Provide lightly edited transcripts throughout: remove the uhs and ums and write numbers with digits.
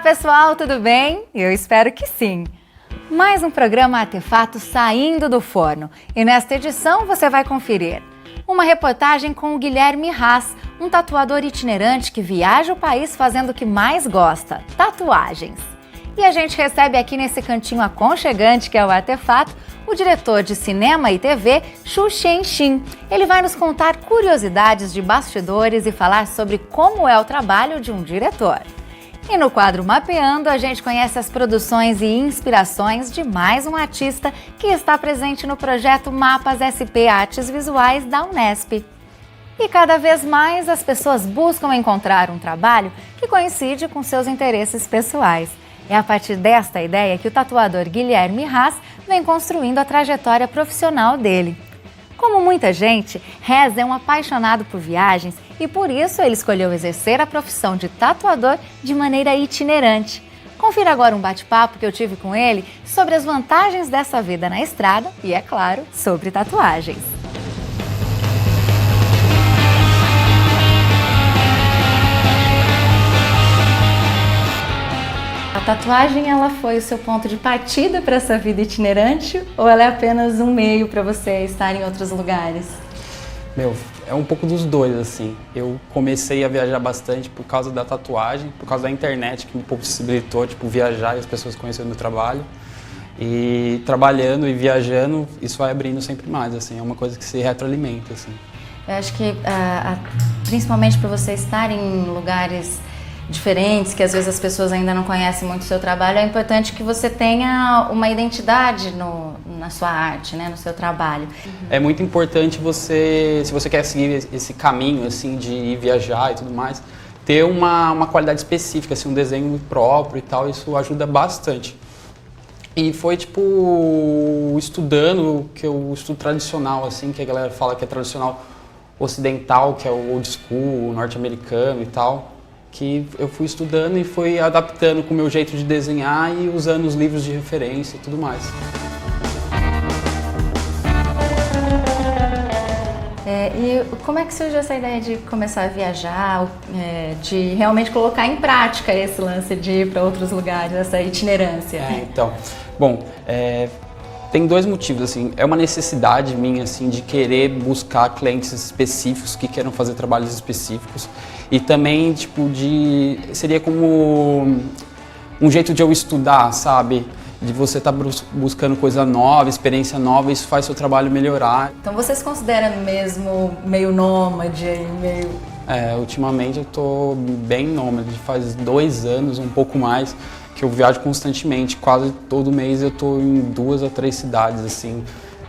pessoal, tudo bem? Eu espero que sim. Mais um programa Artefato saindo do forno. E nesta edição você vai conferir uma reportagem com o Guilherme Haas, um tatuador itinerante que viaja o país fazendo o que mais gosta, tatuagens. E a gente recebe aqui nesse cantinho aconchegante que é o Artefato, o diretor de cinema e TV, Xu Xianxin. Ele vai nos contar curiosidades de bastidores e falar sobre como é o trabalho de um diretor. E no quadro Mapeando, a gente conhece as produções e inspirações de mais um artista que está presente no projeto Mapas SP Artes Visuais da Unesp. E cada vez mais as pessoas buscam encontrar um trabalho que coincide com seus interesses pessoais. É a partir desta ideia que o tatuador Guilherme Haas vem construindo a trajetória profissional dele. Como muita gente, Haas é um apaixonado por viagens e por isso ele escolheu exercer a profissão de tatuador de maneira itinerante. Confira agora um bate-papo que eu tive com ele sobre as vantagens dessa vida na estrada e, é claro, sobre tatuagens. A tatuagem, ela foi o seu ponto de partida para essa vida itinerante ou ela é apenas um meio para você estar em outros lugares? É um pouco dos dois, assim. Eu comecei a viajar bastante por causa da tatuagem, por causa da internet que me possibilitou, viajar e as pessoas conhecerem o meu trabalho. E trabalhando e viajando, isso vai abrindo sempre mais, assim. É uma coisa que se retroalimenta, assim. Eu acho que, principalmente por você estar em lugares diferentes, que às vezes as pessoas ainda não conhecem muito o seu trabalho, é importante que você tenha uma identidade na sua arte, né, no seu trabalho. É muito importante você, se você quer seguir esse caminho assim de ir viajar e tudo mais, ter uma qualidade específica, assim, um desenho próprio e tal, isso ajuda bastante. E foi estudando, que eu estudo tradicional, assim, que a galera fala que é tradicional ocidental, que é o old school, o norte-americano e tal, que eu fui estudando e fui adaptando com o meu jeito de desenhar e usando os livros de referência e tudo mais. E como é que surgiu essa ideia de começar a viajar, de realmente colocar em prática esse lance de ir para outros lugares, essa itinerância? Tem dois motivos, assim, é uma necessidade minha, assim, de querer buscar clientes específicos que queiram fazer trabalhos específicos e também, seria como um jeito de eu estudar, sabe? De você estar buscando coisa nova, experiência nova, isso faz seu trabalho melhorar. Então você se considera mesmo meio nômade, meio... Ultimamente eu tô bem nômade, faz 2 anos, um pouco mais, que eu viajo constantemente, quase todo mês eu tô em 2 a 3 cidades, assim,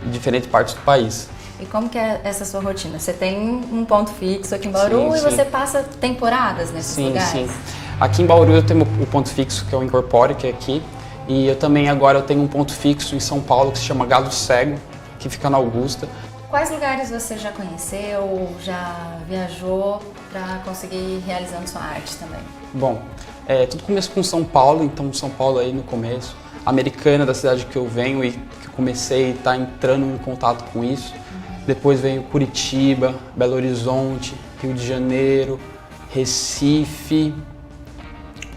em diferentes partes do país. E como que é essa sua rotina? Você tem um ponto fixo aqui em Bauru e você passa temporadas nesses lugares? Sim. Aqui em Bauru eu tenho o ponto fixo, que é o Incorpore, que é aqui. E eu também agora tenho um ponto fixo em São Paulo, que se chama Galo Cego, que fica na Augusta. Quais lugares você já conheceu, já viajou para conseguir ir realizando sua arte também? Bom, tudo começou com São Paulo, então São Paulo aí no começo. Americana, da cidade que eu venho e que eu comecei a estar entrando em contato com isso. Depois veio Curitiba, Belo Horizonte, Rio de Janeiro, Recife.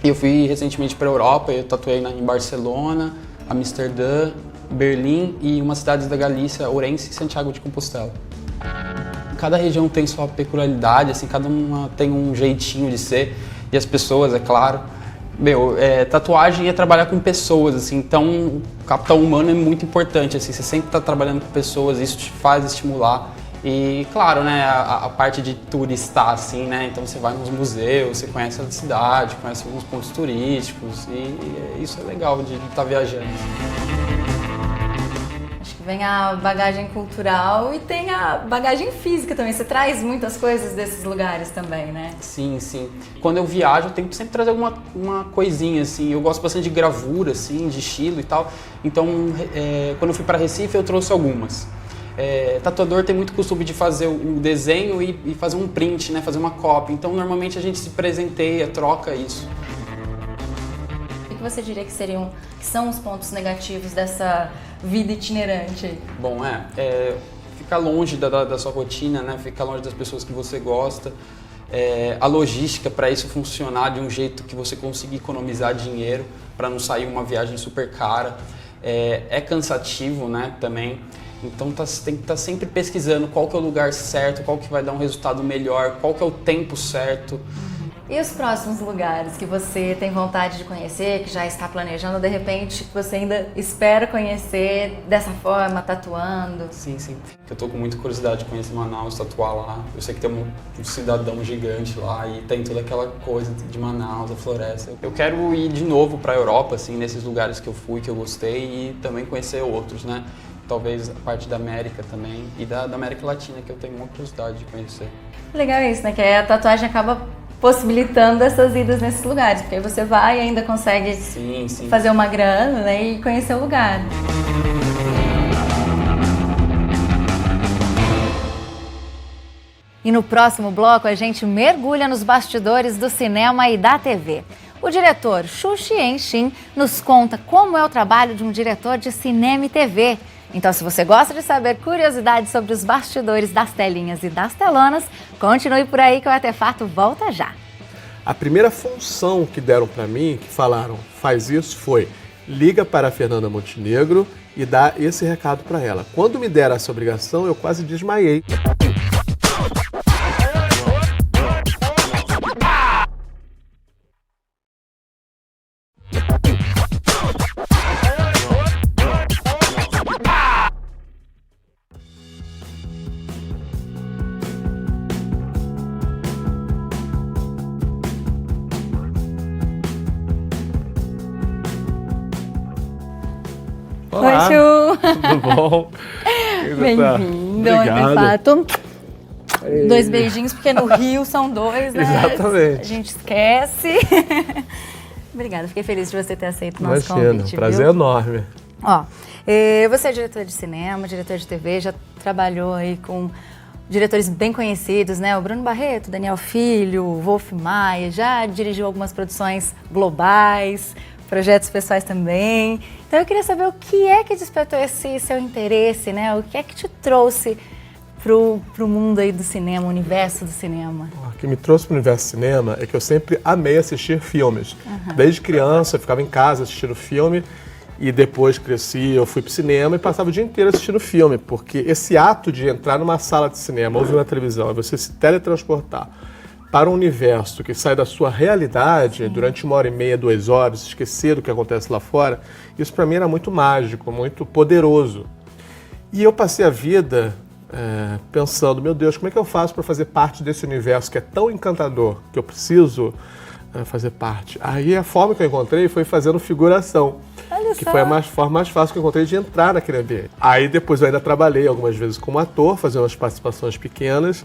E eu fui recentemente para a Europa, eu tatuei em Barcelona, Amsterdã, Berlim e umas cidades da Galícia, Ourense e Santiago de Compostela. Cada região tem sua peculiaridade, assim, cada uma tem um jeitinho de ser, e as pessoas, é claro. Tatuagem é trabalhar com pessoas, assim, então o capital humano é muito importante, assim, você sempre está trabalhando com pessoas, isso te faz estimular. E claro, né, a parte de turistar, assim, né, então você vai nos museus, você conhece a cidade, conhece alguns pontos turísticos e isso é legal de estar viajando. Acho que vem a bagagem cultural e tem a bagagem física também, você traz muitas coisas desses lugares também, né? Sim. Quando eu viajo eu tento sempre trazer uma coisinha, assim, eu gosto bastante de gravura, assim, de estilo e tal, então quando eu fui para Recife eu trouxe algumas. Tatuador tem muito costume de fazer um desenho e fazer um print, né? Fazer uma cópia. Então, normalmente a gente se presenteia, troca isso. O que você diria que são os pontos negativos dessa vida itinerante? Bom, ficar longe da sua rotina, né? Ficar longe das pessoas que você gosta. a logística para isso funcionar de um jeito que você consiga economizar dinheiro para não sair uma viagem super cara. É cansativo, né, também. Então tem que estar sempre pesquisando qual que é o lugar certo, qual que vai dar um resultado melhor, qual que é o tempo certo. E os próximos lugares que você tem vontade de conhecer, que já está planejando, de repente, que você ainda espera conhecer dessa forma, tatuando? Sim. Eu tô com muita curiosidade de conhecer Manaus, tatuar lá. Eu sei que tem um cidadão gigante lá e tem toda aquela coisa de Manaus, a floresta. Eu quero ir de novo para a Europa, assim, nesses lugares que eu fui, que eu gostei, e também conhecer outros, né? Talvez a parte da América também e da América Latina, que eu tenho muita curiosidade de conhecer. Legal isso, né? Que a tatuagem acaba possibilitando essas idas nesses lugares, porque aí você vai e ainda consegue fazer uma grana, né, e conhecer o lugar. E no próximo bloco a gente mergulha nos bastidores do cinema e da TV. O diretor Xu Xianxin nos conta como é o trabalho de um diretor de cinema e TV. Então, se você gosta de saber curiosidades sobre os bastidores das telinhas e das telonas, continue por aí que o Artefato volta já. A primeira função que deram para mim, que falaram, faz isso, foi liga para a Fernanda Montenegro e dá esse recado para ela. Quando me deram essa obrigação, eu quase desmaiei. Olá, oi, Xu! Tudo bom? Bem-vindo ao Artefato. 2 beijinhos, porque no Rio são 2, né? Exatamente. A gente esquece. Obrigada, fiquei feliz de você ter aceito o nosso convite. Prazer enorme. Ó, você é diretor de cinema, diretor de TV, já trabalhou aí com diretores bem conhecidos, né? O Bruno Barreto, Daniel Filho, Wolf Maia, já dirigiu algumas produções globais, projetos pessoais também. Então eu queria saber o que é que despertou esse seu interesse, né? O que é que te trouxe pro mundo aí do cinema, o universo do cinema? O que me trouxe para o universo do cinema é que eu sempre amei assistir filmes. Desde criança eu ficava em casa assistindo filme e depois cresci, eu fui pro cinema e passava o dia inteiro assistindo filme, porque esse ato de entrar numa sala de cinema, ouvir uma televisão, é você se teletransportar para um universo que sai da sua realidade durante 1h30, 2 horas, esquecer do que acontece lá fora, isso para mim era muito mágico, muito poderoso. E eu passei a vida pensando, meu Deus, como é que eu faço para fazer parte desse universo que é tão encantador, que eu preciso fazer parte? Aí a forma que eu encontrei foi fazendo figuração, que foi a forma mais fácil que eu encontrei de entrar naquele ambiente. Aí depois eu ainda trabalhei algumas vezes como ator, fazendo umas participações pequenas,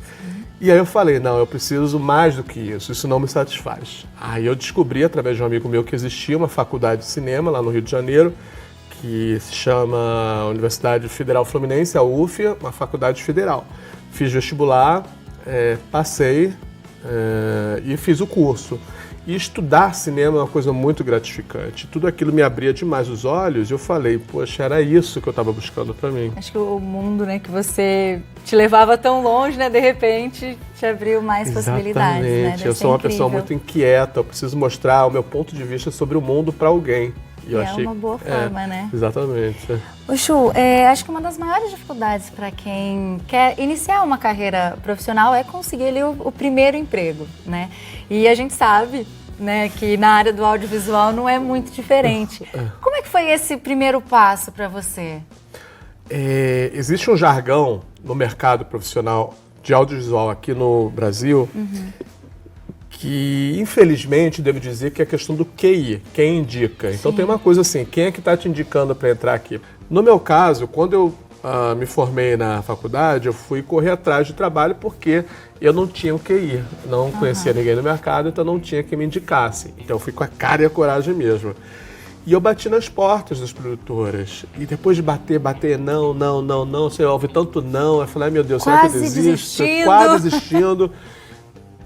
e aí eu falei, não, eu preciso mais do que isso não me satisfaz. Aí eu descobri, através de um amigo meu, que existia uma faculdade de cinema lá no Rio de Janeiro, que se chama Universidade Federal Fluminense, a UFIA, uma faculdade federal. Fiz vestibular, passei e fiz o curso. E estudar cinema é uma coisa muito gratificante. Tudo aquilo me abria demais os olhos e eu falei, poxa, era isso que eu estava buscando para mim. Acho que o mundo, né, que você te levava tão longe, né, de repente te abriu mais possibilidades. Né? Eu sou uma pessoa muito inquieta, eu preciso mostrar o meu ponto de vista sobre o mundo para alguém. E é uma boa forma, né? Exatamente. O Xu, acho que uma das maiores dificuldades para quem quer iniciar uma carreira profissional é conseguir ali o primeiro emprego, né? E a gente sabe, né, que na área do audiovisual não é muito diferente. Como é que foi esse primeiro passo para você? Existe um jargão no mercado profissional de audiovisual aqui no Brasil que, infelizmente, devo dizer que é a questão do QI, quem indica. Então tem uma coisa assim, quem é que está te indicando para entrar aqui? No meu caso, quando eu me formei na faculdade, eu fui correr atrás de trabalho porque eu não tinha o QI, não conhecia ninguém no mercado, então não tinha quem me indicasse. Então eu fui com a cara e a coragem mesmo. E eu bati nas portas das produtoras. E depois de bater, não, você ouve tanto não, eu falei, ai meu Deus, será que eu desisto? Quase desistindo.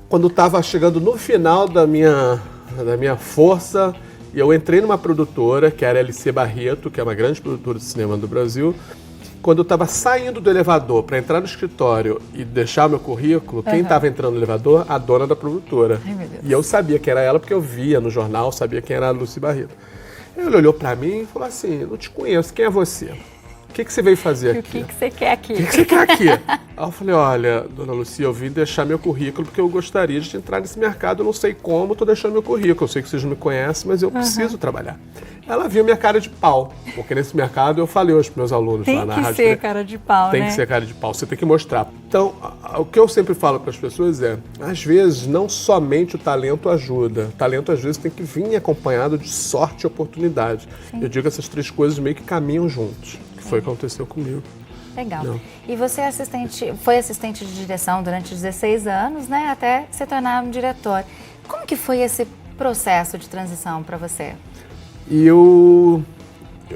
Quando estava chegando no final da minha força, eu entrei numa produtora, que era a LC Barreto, que é uma grande produtora de cinema do Brasil, quando eu estava saindo do elevador para entrar no escritório e deixar o meu currículo, quem estava entrando no elevador? A dona da produtora. Ai, meu Deus. E eu sabia que era ela porque eu via no jornal, sabia quem era a Lucy Barreto. Ele olhou para mim e falou assim, não te conheço, quem é você? O que você veio fazer aqui? E o que você quer aqui? O que você quer aqui? Aí eu falei, olha, dona Lucia, eu vim deixar meu currículo porque eu gostaria de entrar nesse mercado, eu não sei como, estou deixando meu currículo, eu sei que vocês não me conhecem, mas eu preciso trabalhar. Ela viu minha cara de pau, porque nesse mercado eu falei aos meus alunos lá na rádio. Tem que ser cara de pau, né? Tem que ser cara de pau, você tem que mostrar. Então, o que eu sempre falo para as pessoas é, às vezes, não somente o talento ajuda. O talento, às vezes, tem que vir acompanhado de sorte e oportunidade. Eu digo que essas três coisas meio que caminham juntos. Que foi o que aconteceu comigo. Legal. Não. E você foi assistente de direção durante 16 anos, né? Até se tornar um diretor. Como que foi esse processo de transição para você? E eu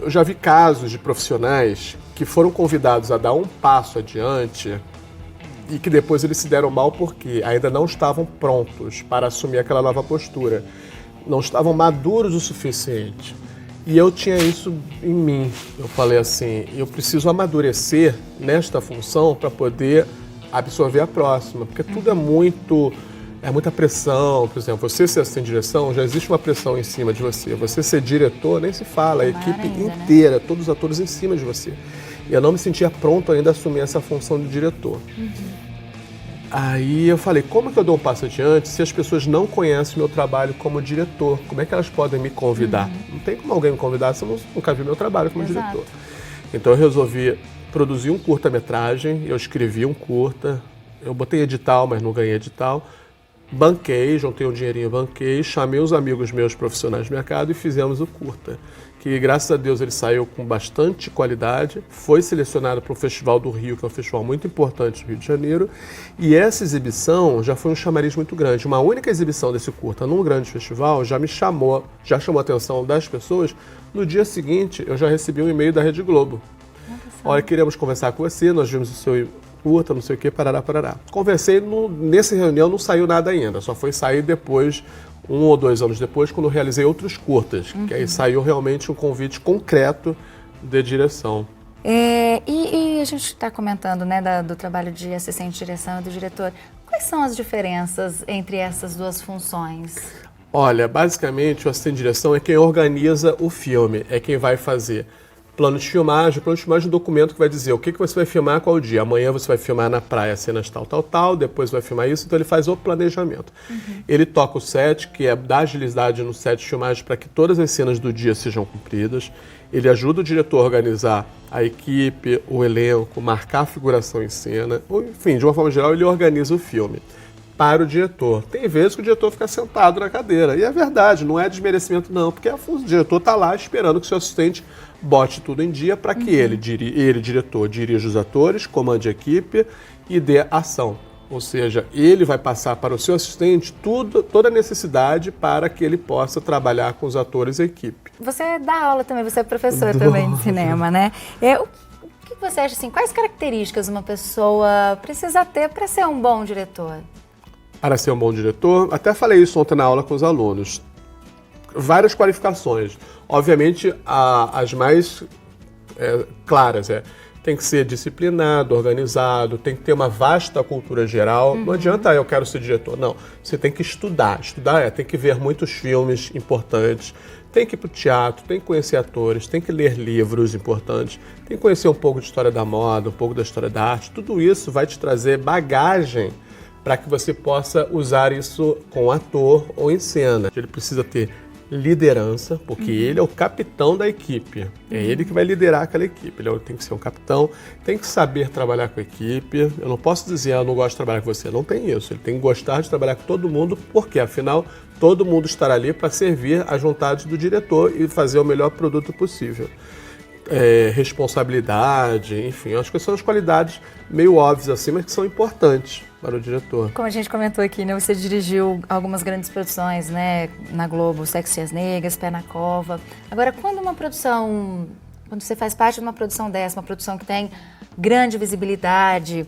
já vi casos de profissionais que foram convidados a dar um passo adiante e que depois eles se deram mal porque ainda não estavam prontos para assumir aquela nova postura. Não estavam maduros o suficiente. E eu tinha isso em mim. Eu falei assim, eu preciso amadurecer nesta função para poder absorver a próxima, porque tudo é muita pressão. Por exemplo, você ser assistente de direção, já existe uma pressão em cima de você. Você ser diretor, nem se fala, a equipe inteira, todos os atores em cima de você. E eu não me sentia pronto ainda a assumir essa função de diretor. Aí eu falei, como que eu dou um passo adiante se as pessoas não conhecem meu trabalho como diretor? Como é que elas podem me convidar? Não tem como alguém me convidar se eu nunca viu meu trabalho como diretor. Então eu resolvi produzir um curta-metragem, eu escrevi um curta, eu botei edital, mas não ganhei edital. Banquei, juntei um dinheirinho, banquei, chamei os amigos meus profissionais de mercado e fizemos o curta. Que graças a Deus ele saiu com bastante qualidade, foi selecionado para o Festival do Rio, que é um festival muito importante do Rio de Janeiro, e essa exibição já foi um chamariz muito grande. Uma única exibição desse curta num grande festival já chamou a atenção das pessoas. No dia seguinte, eu já recebi um e-mail da Rede Globo. Olha, queremos conversar com você, nós vimos o seu curta, não sei o que, parará, parará. Conversei, nessa reunião não saiu nada ainda, só foi sair depois, 1 ou 2 anos depois, quando eu realizei outros curtas, que aí saiu realmente um convite concreto de direção. E a gente está comentando, né, do trabalho de assistente de direção e do diretor. Quais são as diferenças entre essas duas funções? Olha, basicamente o assistente de direção é quem organiza o filme, é quem vai fazer plano de filmagem é um documento que vai dizer o que você vai filmar, qual dia. Amanhã você vai filmar na praia cenas tal, depois vai filmar isso, então ele faz o planejamento. Ele toca o set, que é dar agilidade no set de filmagem para que todas as cenas do dia sejam cumpridas. Ele ajuda o diretor a organizar a equipe, o elenco, marcar a figuração em cena, enfim, de uma forma geral ele organiza o filme para o diretor. Tem vezes que o diretor fica sentado na cadeira, e é verdade, não é desmerecimento não, porque o diretor está lá esperando que o seu assistente bote tudo em dia para que ele, diretor, dirija os atores, comande a equipe e dê ação. Ou seja, ele vai passar para o seu assistente toda a necessidade para que ele possa trabalhar com os atores e a equipe. Você dá aula também, você é professor também de cinema, né? O que você acha, assim, quais características uma pessoa precisa ter para ser um bom diretor? Para ser um bom diretor, até falei isso ontem na aula com os alunos, várias qualificações. Obviamente, as mais claras tem que ser disciplinado, organizado, tem que ter uma vasta cultura geral. Não adianta eu quero ser diretor, não. Você tem que estudar. Estudar tem que ver muitos filmes importantes, tem que ir para o teatro, tem que conhecer atores, tem que ler livros importantes, tem que conhecer um pouco de história da moda, um pouco da história da arte. Tudo isso vai te trazer bagagem para que você possa usar isso com ator ou em cena. Ele precisa ter liderança, porque ele é o capitão da equipe. É ele que vai liderar aquela equipe. Ele tem que ser um capitão, tem que saber trabalhar com a equipe. Eu não posso dizer, eu não gosto de trabalhar com você. Não tem isso. Ele tem que gostar de trabalhar com todo mundo, porque, afinal, todo mundo estará ali para servir às vontades do diretor e fazer o melhor produto possível. Responsabilidade, enfim, acho que são as qualidades meio óbvias assim, mas que são importantes para o diretor. Como a gente comentou aqui, né, você dirigiu algumas grandes produções, né, na Globo, Sexy e as Negras, Pé na Cova. Agora, quando você faz parte de uma produção dessa, uma produção que tem grande visibilidade,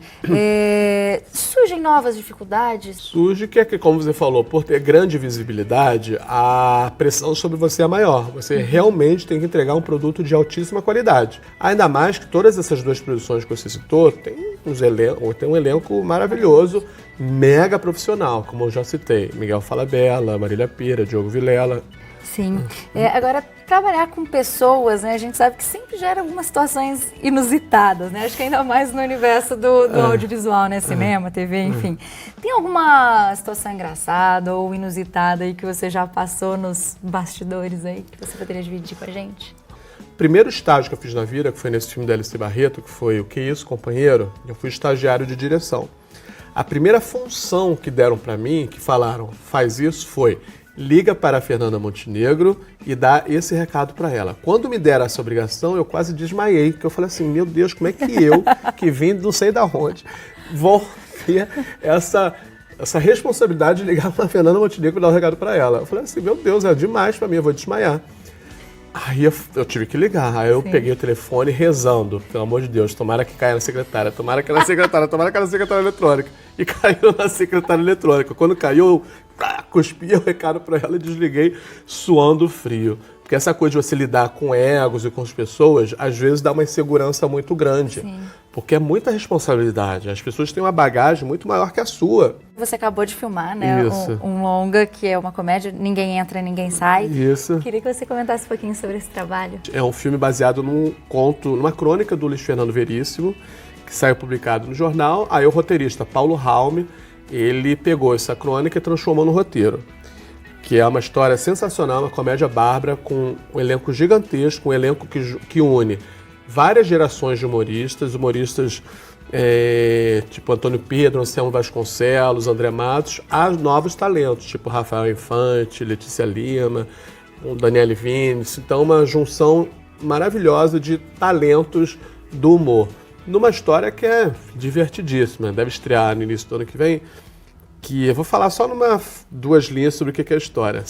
surgem novas dificuldades? Surge que, como você falou, por ter grande visibilidade, a pressão sobre você é maior. Você realmente tem que entregar um produto de altíssima qualidade. Ainda mais que todas essas duas produções que você citou tem um elenco maravilhoso, mega profissional, como eu já citei. Miguel Falabella, Marília Pêra, Diogo Vilela. Sim. Agora, trabalhar com pessoas, né, a gente sabe que sempre gera algumas situações inusitadas, né? Acho que ainda mais no universo do audiovisual, né? Cinema, TV, enfim. Tem alguma situação engraçada ou inusitada aí que você já passou nos bastidores aí, que você poderia dividir com a gente? Primeiro estágio que eu fiz na vida, que foi nesse filme da Alice Barreto, que foi O Que Isso, Companheiro, eu fui estagiário de direção. A primeira função que deram para mim, que falaram, faz isso, foi liga para a Fernanda Montenegro e dá esse recado para ela. Quando me deram essa obrigação, eu quase desmaiei, porque eu falei assim, meu Deus, como é que eu, que vim não sei da onde, vou ter essa responsabilidade de ligar para a Fernanda Montenegro e dar o recado para ela? Eu falei assim, meu Deus, é demais para mim, eu vou desmaiar. Aí eu tive que ligar, aí eu peguei o telefone rezando, pelo amor de Deus, tomara que caia na secretária, tomara que na secretária eletrônica. E caiu na secretária eletrônica. Quando caiu, eu cuspi o recado para ela e desliguei suando frio. Porque essa coisa de você lidar com egos e com as pessoas, às vezes dá uma insegurança muito grande. Sim. Porque é muita responsabilidade. As pessoas têm uma bagagem muito maior que a sua. Você acabou de filmar, né? Um longa, que é uma comédia, Ninguém Entra, Ninguém Sai. Isso. Queria que você comentasse um pouquinho sobre esse trabalho. É um filme baseado num conto, numa crônica do Luiz Fernando Veríssimo, que saiu publicado no jornal. Aí o roteirista Paulo Raume, ele pegou essa crônica e transformou no roteiro. Que é uma história sensacional, uma comédia bárbara, com um elenco gigantesco, um elenco que une várias gerações de humoristas tipo Antônio Pedro, Anselmo Vasconcelos, André Matos, a novos talentos, tipo Rafael Infante, Letícia Lima, Daniele Vinicius. Então, uma junção maravilhosa de talentos do humor. Numa história que é divertidíssima, deve estrear no início do ano que vem, que eu vou falar só duas linhas sobre o que é a história.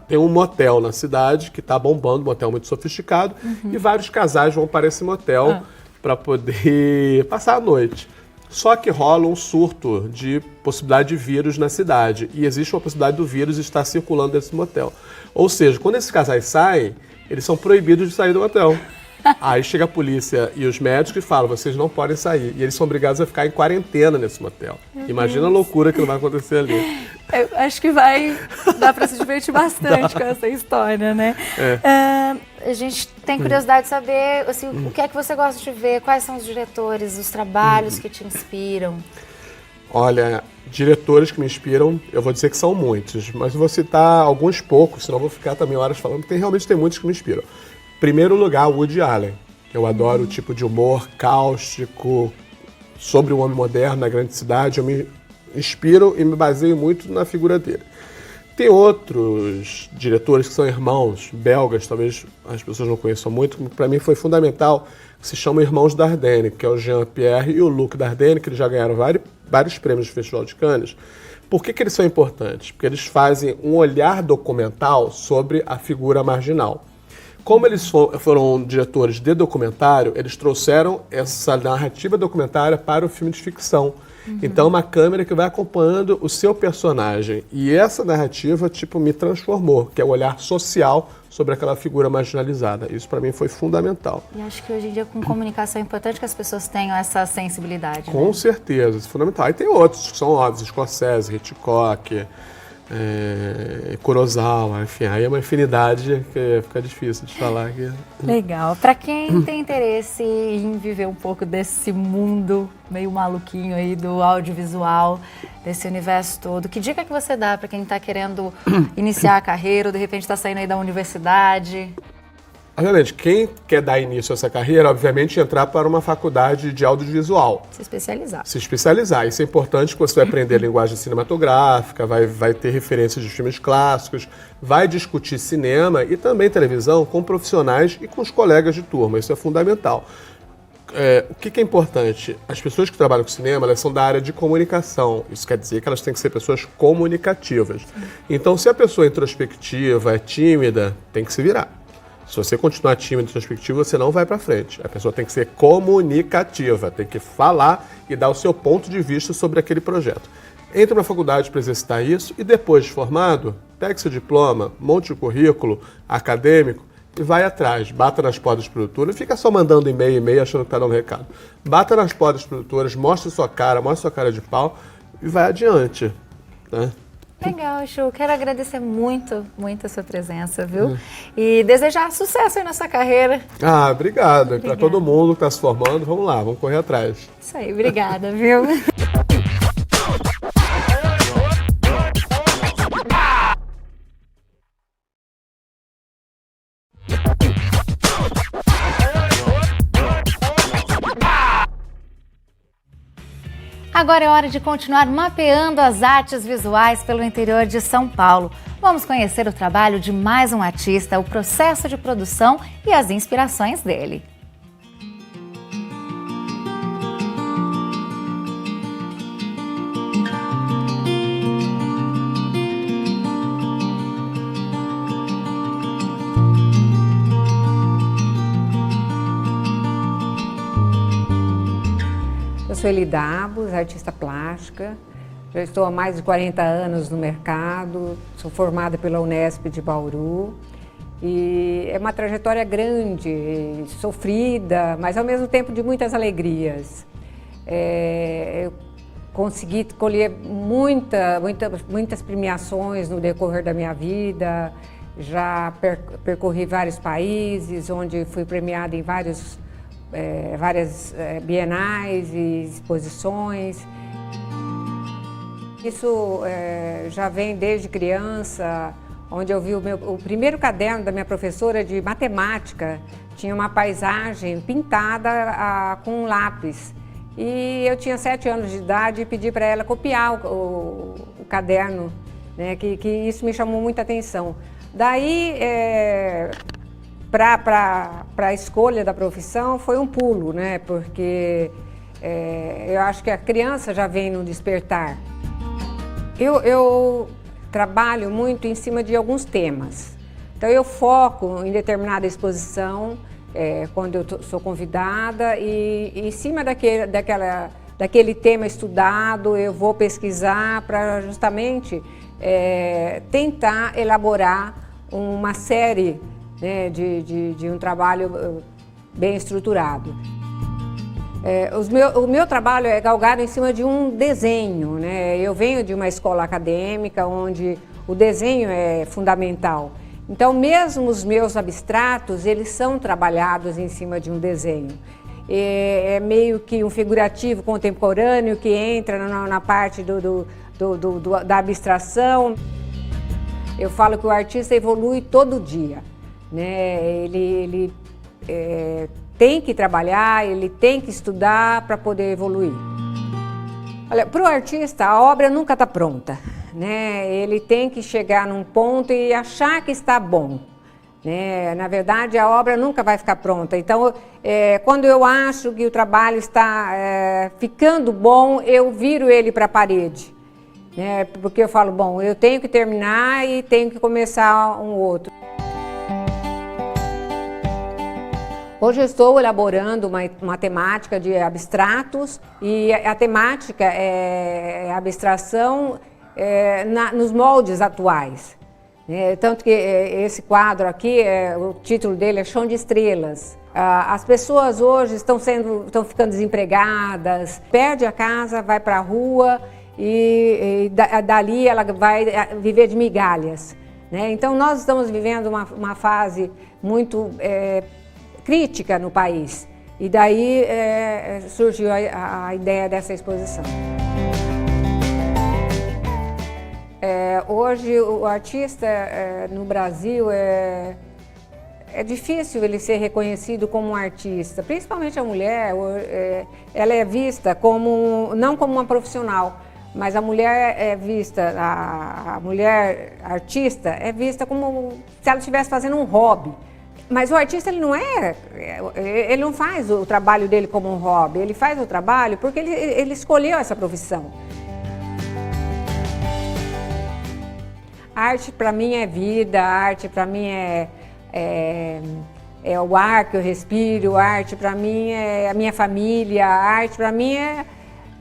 Tem um motel na cidade que está bombando, um motel muito sofisticado, e vários casais vão para esse motel para poder passar a noite. Só que rola um surto de possibilidade de vírus na cidade, e existe uma possibilidade do vírus estar circulando nesse motel. Ou seja, quando esses casais saem, eles são proibidos de sair do motel. Aí chega a polícia e os médicos e falam, vocês não podem sair. E eles são obrigados a ficar em quarentena nesse motel. Imagina a loucura que não vai acontecer ali. Eu acho que dá para se divertir bastante com essa história, né? A gente tem curiosidade de saber assim, o que é que você gosta de ver, quais são os diretores, os trabalhos que te inspiram. Olha, diretores que me inspiram, eu vou dizer que são muitos, mas eu vou citar alguns poucos, senão eu vou ficar também horas falando, porque realmente tem muitos que me inspiram. Primeiro lugar, Woody Allen. Eu adoro o tipo de humor cáustico, sobre o homem moderno na grande cidade. Eu me inspiro e me baseio muito na figura dele. Tem outros diretores que são irmãos, belgas, talvez as pessoas não conheçam muito, para mim foi fundamental, que se chamam Irmãos Dardenne, que é o Jean-Pierre e o Luc Dardenne, que eles já ganharam vários prêmios do Festival de Cannes. Por que eles são importantes? Porque eles fazem um olhar documental sobre a figura marginal. Como eles foram diretores de documentário, eles trouxeram essa narrativa documentária para o filme de ficção. Então, uma câmera que vai acompanhando o seu personagem. E essa narrativa, me transformou, que é o olhar social sobre aquela figura marginalizada. Isso, para mim, foi fundamental. E acho que hoje em dia, com comunicação, é importante que as pessoas tenham essa sensibilidade. Com certeza, isso é fundamental. Aí tem outros que são óbvios, Scorsese, Hitchcock, Kurosawa, enfim, aí é uma infinidade que fica difícil de falar aqui. Legal. Para quem tem interesse em viver um pouco desse mundo meio maluquinho aí do audiovisual, desse universo todo, que dica que você dá para quem está querendo iniciar a carreira ou de repente está saindo aí da universidade? Obviamente, quem quer dar início a essa carreira, obviamente, entrar para uma faculdade de audiovisual. Se especializar. Se especializar. Isso é importante, porque você vai aprender linguagem cinematográfica, vai ter referências de filmes clássicos, vai discutir cinema e também televisão com profissionais e com os colegas de turma. Isso é fundamental. O que é importante? As pessoas que trabalham com cinema, elas são da área de comunicação. Isso quer dizer que elas têm que ser pessoas comunicativas. Então, se a pessoa é introspectiva, é tímida, tem que se virar. Se você continuar tímido e introspectivo, você não vai para frente. A pessoa tem que ser comunicativa, tem que falar e dar o seu ponto de vista sobre aquele projeto. Entre na faculdade para exercitar isso e depois de formado, pegue seu diploma, monte o currículo acadêmico e vai atrás. Bata nas portas das produtoras, fica só mandando e-mail achando que está dando recado. Bata nas portas das produtoras, mostre sua cara de pau e vai adiante, né? Legal, Chu. Quero agradecer muito a sua presença, viu? E desejar sucesso aí na sua carreira. Ah, obrigado. E para todo mundo que está se formando, vamos lá, vamos correr atrás. Isso aí, obrigada, viu? Agora é hora de continuar mapeando as artes visuais pelo interior de São Paulo. Vamos conhecer o trabalho de mais um artista, o processo de produção e as inspirações dele. Eu sou Eli Dabos, artista plástica, já estou há mais de 40 anos no mercado, sou formada pela Unesp de Bauru e é uma trajetória grande, sofrida, mas ao mesmo tempo de muitas alegrias. Eu consegui colher muitas premiações no decorrer da minha vida, já percorri vários países, onde fui premiada em várias bienais e exposições. Isso já vem desde criança, onde eu vi o primeiro caderno da minha professora de matemática, tinha uma paisagem pintada com um lápis. E eu tinha 7 anos de idade e pedi para ela copiar o caderno, né, que isso me chamou muita atenção. Daí, para a escolha da profissão foi um pulo, né? Porque eu acho que a criança já vem no despertar. Eu trabalho muito em cima de alguns temas. Então eu foco em determinada exposição quando eu sou convidada e em cima daquele tema estudado eu vou pesquisar para justamente tentar elaborar uma série, né, de um trabalho bem estruturado. O meu trabalho é galgado em cima de um desenho, né? Eu venho de uma escola acadêmica onde o desenho é fundamental. Então, mesmo os meus abstratos, eles são trabalhados em cima de um desenho. É meio que um figurativo contemporâneo que entra na parte da abstração. Eu falo que o artista evolui todo dia, né? Ele tem que trabalhar, ele tem que estudar para poder evoluir. Olha, para o artista a obra nunca está pronta, né? Ele tem que chegar num ponto e achar que está bom, né? Na verdade a obra nunca vai ficar pronta. Então, quando eu acho que o trabalho está ficando bom, eu viro ele para a parede, né? Porque eu falo, bom, eu tenho que terminar e tenho que começar um outro. Hoje eu estou elaborando uma temática de abstratos e a temática é abstração nos moldes atuais. Tanto que esse quadro aqui, o título dele é Chão de Estrelas. As pessoas hoje estão ficando desempregadas, perde a casa, vai para a rua e dali ela vai viver de migalhas, né? Então nós estamos vivendo uma fase muito crítica no país. E daí surgiu a ideia dessa exposição. Hoje o artista no Brasil é difícil ele ser reconhecido como um artista, principalmente a mulher. Ela é vista não como uma profissional, mas a mulher é vista, a mulher artista é vista como se ela estivesse fazendo um hobby. Mas o artista ele não faz o trabalho dele como um hobby, ele faz o trabalho porque ele escolheu essa profissão. A arte para mim é vida, a arte para mim é é o ar que eu respiro, a arte para mim é a minha família, a arte para mim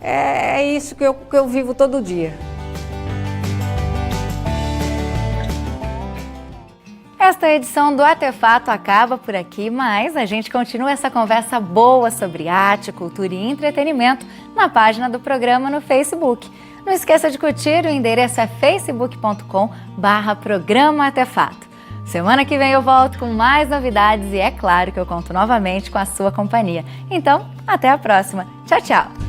é isso que eu vivo todo dia. Esta edição do Artefato acaba por aqui, mas a gente continua essa conversa boa sobre arte, cultura e entretenimento na página do programa no Facebook. Não esqueça de curtir, o endereço é facebook.com/programa Artefato. Semana que vem eu volto com mais novidades e é claro que eu conto novamente com a sua companhia. Então, até a próxima. Tchau, tchau!